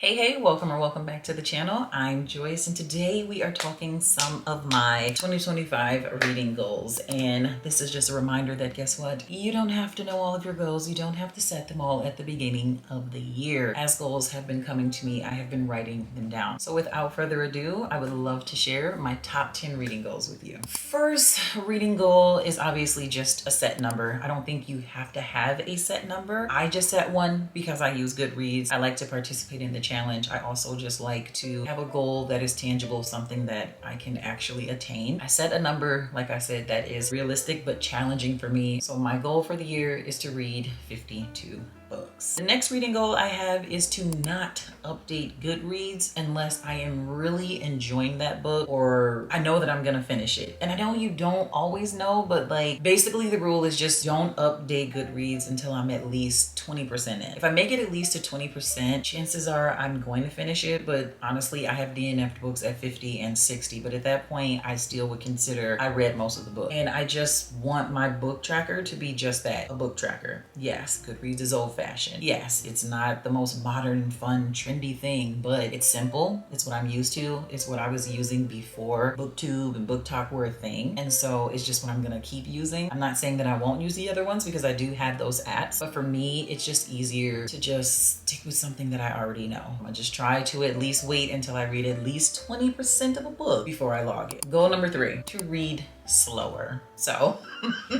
Hey, welcome back to the channel. I'm Joyce, and today we are talking some of my 2025 reading goals. And this is just a reminder that guess what? You don't have to know all of your goals. You don't have to set them all at the beginning of the year. As goals have been coming to me, I have been writing them down. So without further ado, I would love to share my top 10 reading goals with you. First reading goal is obviously just a set number. I don't think you have to have a set number. I just set one because I use Goodreads. I like to participate in the challenge. I also just like to have a goal that is tangible, something that I can actually attain. I set a number, like I said, that is realistic but challenging for me. So my goal for the year is to read 52 books. The next reading goal I have is to not update Goodreads unless I am really enjoying that book or I know that I'm gonna finish it. And I know you don't always know, but like basically the rule is just don't update Goodreads until I'm at least 20% in. If I make it at least to 20%, chances are I'm going to finish it, but honestly I have DNF'd books at 50 and 60, but at that point I still would consider I read most of the book. And I just want my book tracker to be just that, a book tracker. Yes, Goodreads is old-fashioned. Yes, it's not the most modern, fun, trendy thing, but it's simple. It's what I'm used to. It's what I was using before Booktube and BookTok were a thing. And so it's just what I'm gonna keep using. I'm not saying that I won't use the other ones because I do have those apps, but for me, it's just easier to just stick with something that I already know. I'm gonna just try to at least wait until I read at least 20% of a book before I log it. Goal number 3, to read slower. So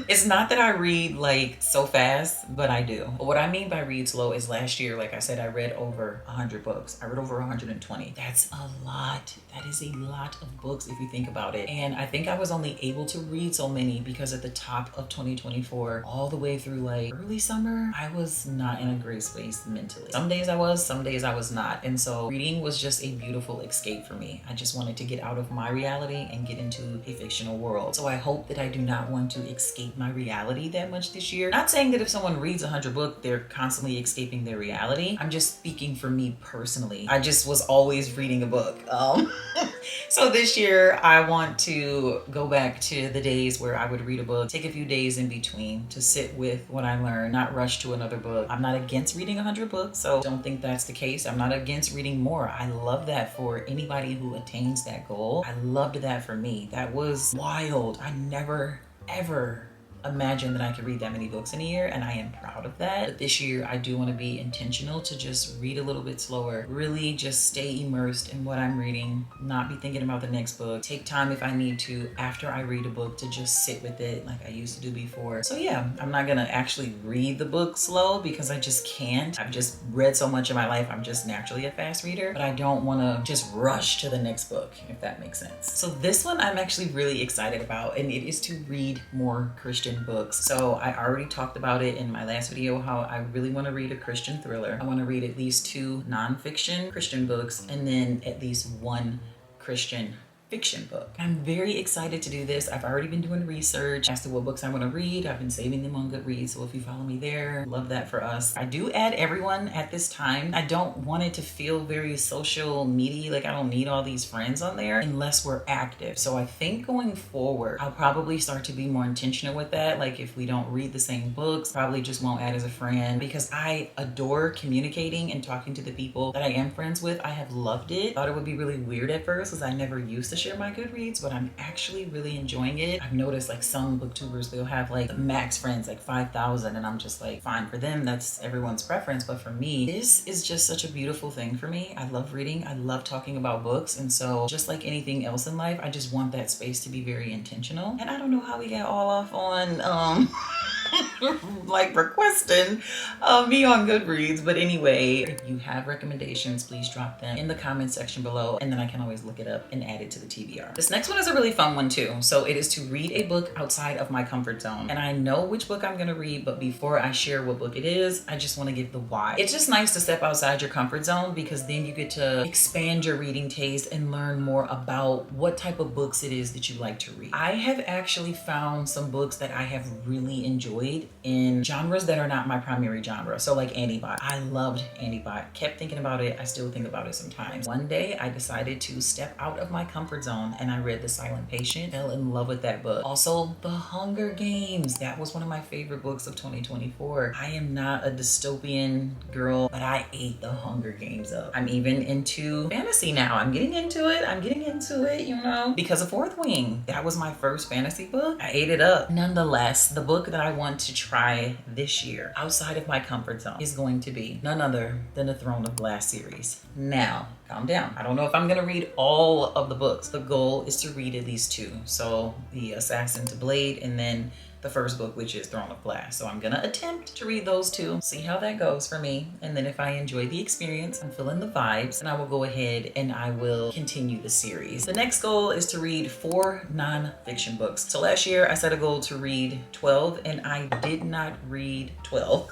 it's not that I read like so fast, but I do. But what I mean by read slow is last year, like I said, I read over 100 books. I read over 120. That's a lot. That is a lot of books if you think about it. And I think I was only able to read so many because at the top of 2024, all the way through like early summer, I was not in a great space mentally. Some days I was, some days I was not. And so reading was just a beautiful escape for me. I just wanted to get out of my reality and get into a fictional world. So I hope that I do not want to escape my reality that much this year. Not saying that if someone reads 100 books, they're constantly escaping their reality. I'm just speaking for me personally. I just was always reading a book. So this year I want to go back to the days where I would read a book, take a few days in between to sit with what I learned, not rush to another book. I'm not against reading 100 books, so don't think that's the case. I'm not against reading more. I love that for anybody who attains that goal. I loved that for me. That was wild. I never, ever imagine that I could read that many books in a year, and I am proud of that. But this year I do want to be intentional to just read a little bit slower, really just stay immersed in what I'm reading, not be thinking about the next book, take time if I need to after I read a book to just sit with it like I used to do before. So yeah, I'm not gonna actually read the book slow because I just can't. I've just read so much in my life. I'm just naturally a fast reader, but I don't want to just rush to the next book, if that makes sense. So this one I'm actually really excited about, and it is to read more Christian books. So I already talked about it in my last video how I really want to read a Christian thriller. I want to read at least 2 nonfiction Christian books and then at least 1 Christian fiction book. I'm very excited to do this. I've already been doing research as to what books I want to read. I've been saving them on Goodreads, so if you follow me there, love that for us. I do add everyone at this time. I don't want it to feel very social media, like I don't need all these friends on there unless we're active. So I think going forward, I'll probably start to be more intentional with that. Like if we don't read the same books, probably just won't add as a friend because I adore communicating and talking to the people that I am friends with. I have loved it. Thought it would be really weird at first because I never used to share my Goodreads, but I'm actually really enjoying it. I've noticed like some booktubers, they'll have like the max friends, like 5,000, and I'm just like, fine, for them, that's everyone's preference. But for me, this is just such a beautiful thing for me. I love reading. I love talking about books. And so just like anything else in life, I just want that space to be very intentional. And I don't know how we got all off on like requesting me on Goodreads, but anyway, if you have recommendations, please drop them in the comment section below, and then I can always look it up and add it to the TBR. This next one is a really fun one too. So it is to read a book outside of my comfort zone. And I know which book I'm gonna read, but before I share what book it is, I just want to give the why. It's just nice to step outside your comfort zone because then you get to expand your reading taste and learn more about what type of books it is that you like to read. I have actually found some books that I have really enjoyed enjoyed in genres that are not my primary genre. So like Antibot. I loved Antibot. Kept thinking about it. I still think about it sometimes. One day I decided to step out of my comfort zone and I read The Silent Patient. Fell in love with that book. Also, The Hunger Games. That was one of my favorite books of 2024. I am not a dystopian girl, but I ate The Hunger Games up. I'm even into fantasy now. I'm getting into it, you know, because of Fourth Wing. That was my first fantasy book. I ate it up. Nonetheless, the book that I want to try this year outside of my comfort zone is going to be none other than the Throne of Glass series. Now, calm down. I don't know if I'm gonna read all of the books. The goal is to read at least 2. So the Assassin to Blade and then the first book, which is Throne of Glass. So I'm gonna attempt to read those 2, see how that goes for me. And then if I enjoy the experience, I'm feeling the vibes, and I will go ahead and I will continue the series. The next goal is to read 4 nonfiction books. So last year I set a goal to read 12 and I did not read 12.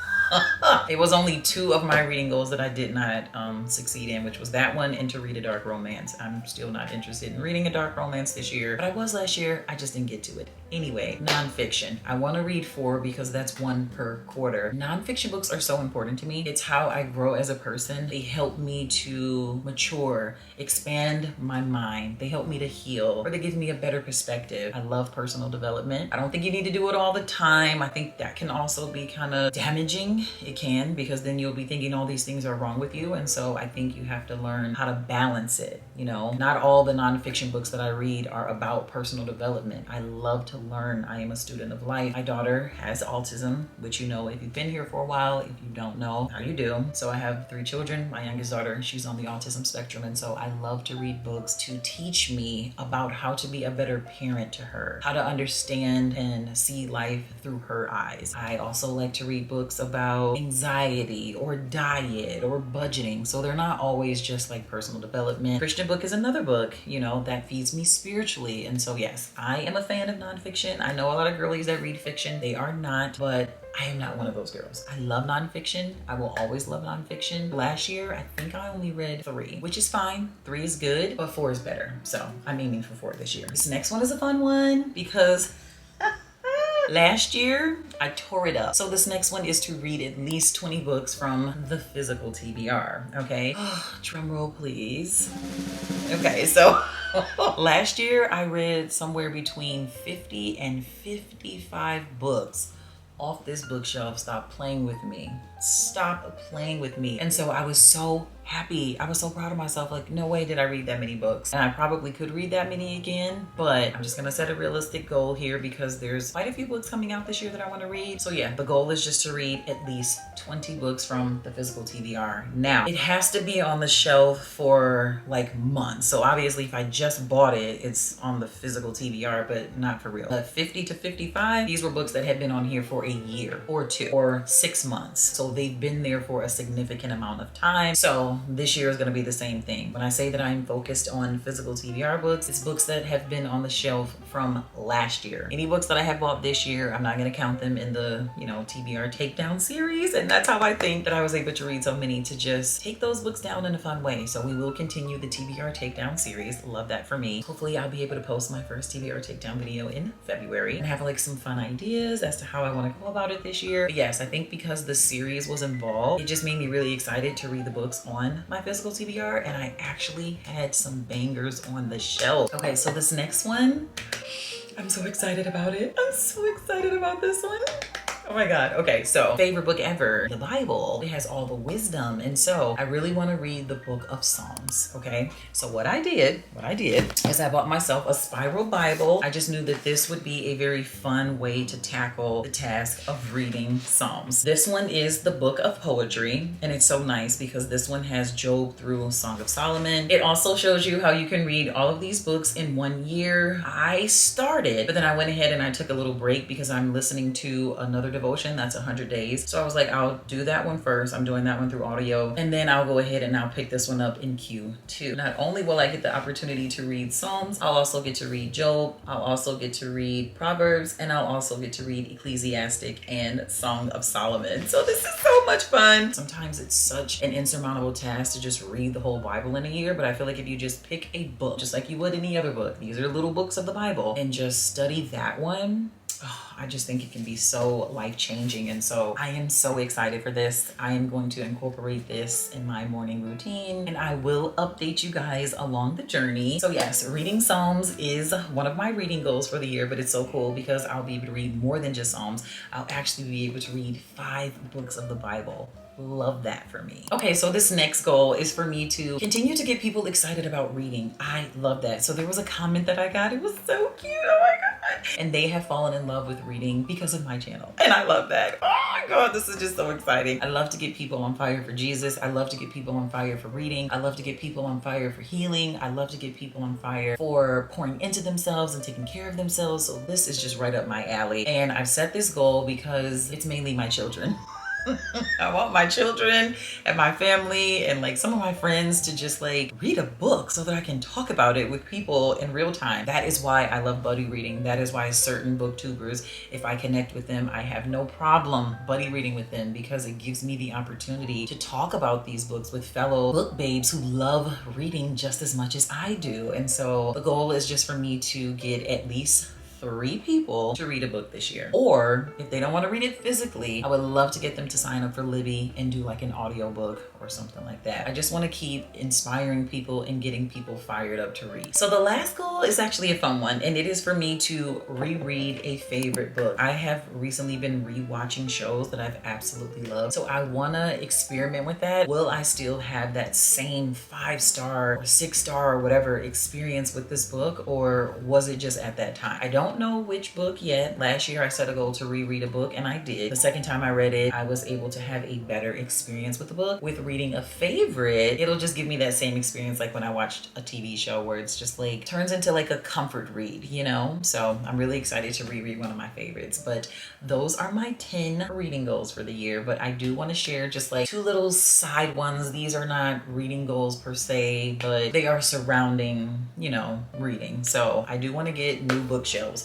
It was only 2 of my reading goals that I did not succeed in, which was that one and to read a dark romance. I'm still not interested in reading a dark romance this year, but I was last year. I just didn't get to it. Anyway, nonfiction. I want to read 4 because that's 1 per quarter. Nonfiction books are so important to me. It's how I grow as a person. They help me to mature, expand my mind. They help me to heal, or they give me a better perspective. I love personal development. I don't think you need to do it all the time. I think that can also be kind of damaging. It can, because then you'll be thinking all these things are wrong with you. And so I think you have to learn how to balance it. You know, not all the nonfiction books that I read are about personal development. I love to learn. I am a student of life. My daughter has autism, which, you know, if you've been here for a while, if you don't know, how you do. So I have 3 children. My youngest daughter, she's on the autism spectrum. And so I love to read books to teach me about how to be a better parent to her, how to understand and see life through her eyes. I also like to read books about anxiety or diet or budgeting. So they're not always just like personal development. Christian book is another book, you know, that feeds me spiritually. And so yes, I am a fan of nonfiction. I know a lot of girlies that read fiction. They are not, but I am not one of those girls. I love nonfiction. I will always love nonfiction. Last year, I think I only read 3, which is fine. 3 is good, but 4 is better. So I'm aiming for 4 this year. This next one is a fun one because last year, I tore it up. So this next one is to read at least 20 books from the physical TBR, okay? Drum roll, please. Okay, so last year I read somewhere between 50 and 55 books off this bookshelf. Stop playing with me. Stop playing with me. And so I was so happy. I was so proud of myself. Like, no way did I read that many books. And I probably could read that many again, but I'm just gonna set a realistic goal here because there's quite a few books coming out this year that I want to read. So yeah, the goal is just to read at least 20 books from the physical TBR. Now, it has to be on the shelf for like months. So obviously if I just bought it, it's on the physical TBR, but not for real. 50 to 55, these were books that had been on here for a year or 2 or 6 months. So they've been there for a significant amount of time. So this year is going to be the same thing. When I say that I'm focused on physical TBR books, it's books that have been on the shelf from last year. Any books that I have bought this year, I'm not going to count them in the, you know, TBR takedown series. And that's how I think that I was able to read so many, to just take those books down in a fun way. So we will continue the TBR takedown series. Love that for me. Hopefully I'll be able to post my first TBR takedown video in February and have like some fun ideas as to how I want to go about it this year. But yes, I think because the series was involved, it just made me really excited to read the books on my physical TBR, and I actually had some bangers on the shelf. Okay, so this next one, I'm so excited about it. I'm so excited about this one. Oh my God. Okay, so favorite book ever, the Bible. It has all the wisdom. And so I really want to read the book of Psalms. Okay. So what I did is I bought myself a spiral Bible. I just knew that this would be a very fun way to tackle the task of reading Psalms. This one is the book of poetry, and it's so nice because this one has Job through Song of Solomon. It also shows you how you can read all of these books in 1 year. I started, but then I went ahead and I took a little break because I'm listening to another devotion that's 100 days. So I was like, I'll do that one first. I'm doing that one through audio, and then I'll go ahead and I'll pick this one up in Q2. Not only will I get the opportunity to read Psalms, I'll also get to read Job, I'll also get to read Proverbs, and I'll also get to read Ecclesiastic and Song of Solomon. So this is so much fun. Sometimes it's such an insurmountable task to just read the whole Bible in a year, but I feel like if you just pick a book, just like you would any other book, these are little books of the Bible, and just study that one, I just think it can be so life-changing. And so I am so excited for this. I am going to incorporate this in my morning routine and I will update you guys along the journey. So yes, reading Psalms is one of my reading goals for the year, but it's so cool because I'll be able to read more than just Psalms. I'll actually be able to read 5 books of the Bible. Love that for me. Okay, so this next goal is for me to continue to get people excited about reading. I love that. So there was a comment that I got. It was so cute. Oh my God. And they have fallen in love with reading because of my channel. And I love that. Oh my God, this is just so exciting. I love to get people on fire for Jesus. I love to get people on fire for reading. I love to get people on fire for healing. I love to get people on fire for pouring into themselves and taking care of themselves. So this is just right up my alley. And I've set this goal because it's mainly my children. I want my children and my family and like some of my friends to just like read a book so that I can talk about it with people in real time. That is why I love buddy reading. That is why certain booktubers, if I connect with them, I have no problem buddy reading with them because it gives me the opportunity to talk about these books with fellow book babes who love reading just as much as I do. And so the goal is just for me to get at least 3 people to read a book this year. Or if they don't want to read it physically, I would love to get them to sign up for Libby and do like an audiobook or something like that. I just want to keep inspiring people and getting people fired up to read. So the last goal is actually a fun one, and it is for me to reread a favorite book. I have recently been rewatching shows that I've absolutely loved. So I want to experiment with that. Will I still have that same 5-star or 6-star or whatever experience with this book, or was it just at that time? I don't know which book yet. Last year I set a goal to reread a book and I did. The second time I read it, I was able to have a better experience with the book. With reading a favorite, it'll just give me that same experience like when I watched a TV show where it's just like turns into like a comfort read, you know? So I'm really excited to reread one of my favorites. But those are my 10 reading goals for the year. But I do want to share just like 2 little side ones. These are not reading goals per se, but they are surrounding, you know, reading. So I do want to get new bookshelves.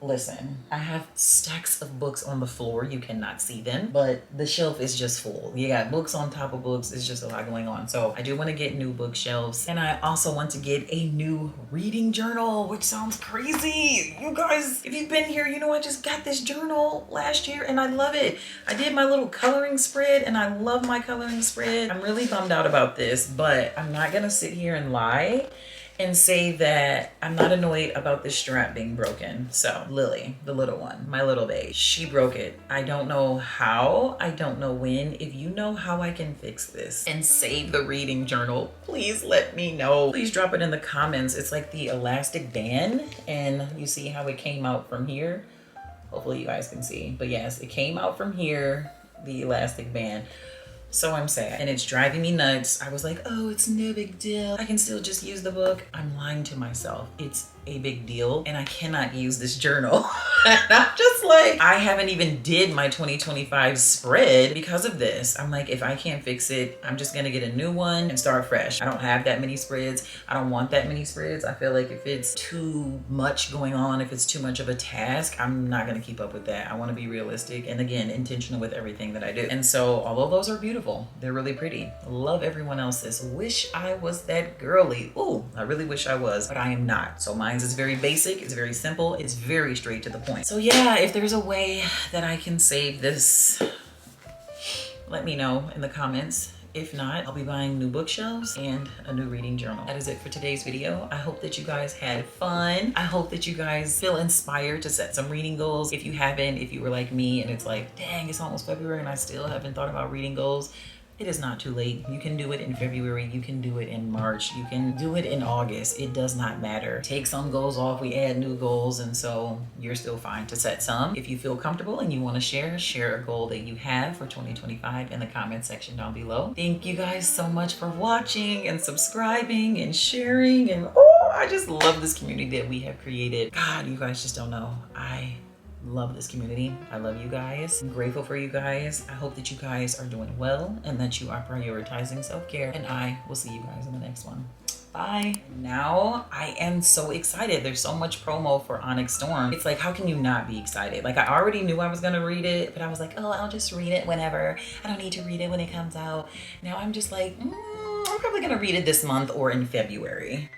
Listen, I have stacks of books on the floor. You cannot see them, but the shelf is just full. You got books on top of books. It's just a lot going on. So I do want to get new bookshelves. And I also want to get a new reading journal, which sounds crazy. You guys, if you've been here, you know I just got this journal last year and I love it. I did my little coloring spread and I love my coloring spread. I'm really bummed out about this, but I'm not gonna sit here and lie and say that I'm not annoyed about this strap being broken. So Lily, the little one, my little babe, she broke it. I don't know how, I don't know when. If you know how I can fix this and save the reading journal, please let me know. Please drop it in the comments. It's like the elastic band and you see how it came out from here. Hopefully you guys can see, but yes, it came out from here, the elastic band. So I'm sad and it's driving me nuts. I was like, oh, it's no big deal. I can still just use the book. I'm lying to myself. It's a big deal and I cannot use this journal. And I'm just like, I haven't even did my 2025 spread because of this. I'm like, if I can't fix it, I'm just gonna get a new one and start fresh. I don't have that many spreads. I don't want that many spreads. I feel like if it's too much going on, if it's too much of a task, I'm not gonna keep up with that. I wanna be realistic and again, intentional with everything that I do. And so although those are beautiful, they're really pretty. Love everyone else's. Wish I was that girly. Ooh, I really wish I was, but I am not. So mine's is very basic, it's very simple, it's very straight to the point. So yeah, if there's a way that I can save this, let me know in the comments. If not, I'll be buying new bookshelves and a new reading journal. That is it for today's video. I hope that you guys had fun. I hope that you guys feel inspired to set some reading goals. If you haven't, if you were like me and it's like, dang, it's almost February and I still haven't thought about reading goals, it is not too late. You can do it in February. You can do it in March. You can do it in August. It does not matter. Take some goals off. We add new goals. And so you're still fine to set some. If you feel comfortable and you want to share a goal that you have for 2025 in the comment section down below. Thank you guys so much for watching and subscribing and sharing. And oh, I just love this community that we have created. God, you guys just don't know. I love this community. I love you guys. I'm grateful for you guys. I hope that you guys are doing well and that you are prioritizing self-care. And I will see you guys in the next one. Bye. Now I am so excited. There's so much promo for Onyx Storm. It's like, how can you not be excited? Like I already knew I was gonna read it, but I was like, oh, I'll just read it whenever. I don't need to read it when it comes out. Now I'm just like, I'm probably gonna read it this month or in February.